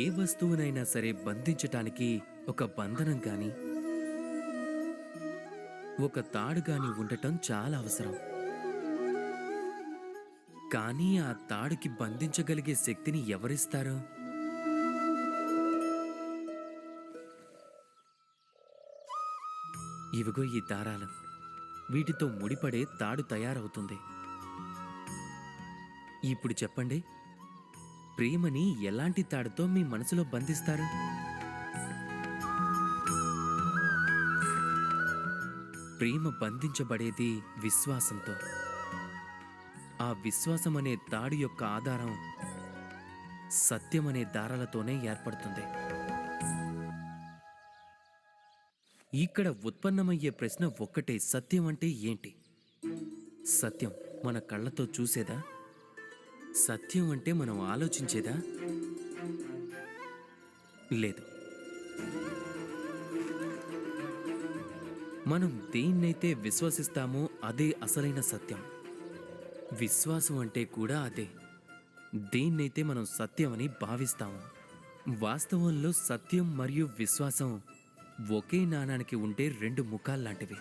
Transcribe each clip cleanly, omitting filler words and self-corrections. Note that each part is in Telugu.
ఏ వస్తువునైనా సరే బంధించటానికి ఒక బంధనం గాని, ఒక తాడు గాని ఉండటం చాలా అవసరం. కానీ ఆ తాడుకి బంధించగలిగే శక్తిని ఎవరిస్తారు? ఇవిగో ఈ దారాలు. వీటితో ముడిపడే తాడు తయారవుతుంది. ఇప్పుడు చెప్పండి, ప్రేమని ఎలాంటి తాడుతో మీ మనసులో బంధిస్తారు? ప్రేమ బంధించబడేది విశ్వాసంతో. ఆ విశ్వాసమనే తాడు యొక్క ఆధారం సత్యమనే దారాలతోనే ఏర్పడుతుంది. ఇక్కడ ఉత్పన్నమయ్యే ప్రశ్న ఒక్కటే, సత్యం అంటే ఏంటి? సత్యం మన కళ్ళతో చూసేదా? సత్యం అంటే మనం ఆలోచించేదా? లేదు. మనం దేన్నైతే విశ్వసిస్తామో అదే అసలైన సత్యం. విశ్వాసం అంటే కూడా అదే. దేన్నైతే మనం సత్యమని భావిస్తాము. వాస్తవంలో సత్యం మరియు విశ్వాసం ఒకే నాణానికి ఉండే రెండు ముఖాల్లాంటివి.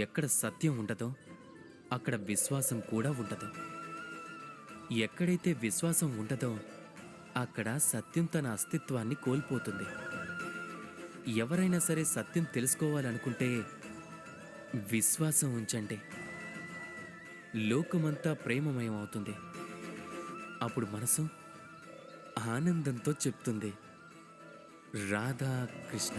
ఎక్కడ సత్యం ఉండదో అక్కడ విశ్వాసం కూడా ఉండదు. ఎక్కడైతే విశ్వాసం ఉండదో అక్కడ సత్యం తన అస్తిత్వాన్ని కోల్పోతుంది. ఎవరైనా సరే సత్యం తెలుసుకోవాలనుకుంటే విశ్వాసం ఉంచండి. లోకమంతా ప్రేమమయం అవుతుంది. అప్పుడు మనసు ఆనందంతో చెప్తుంది, రాధా కృష్ణ.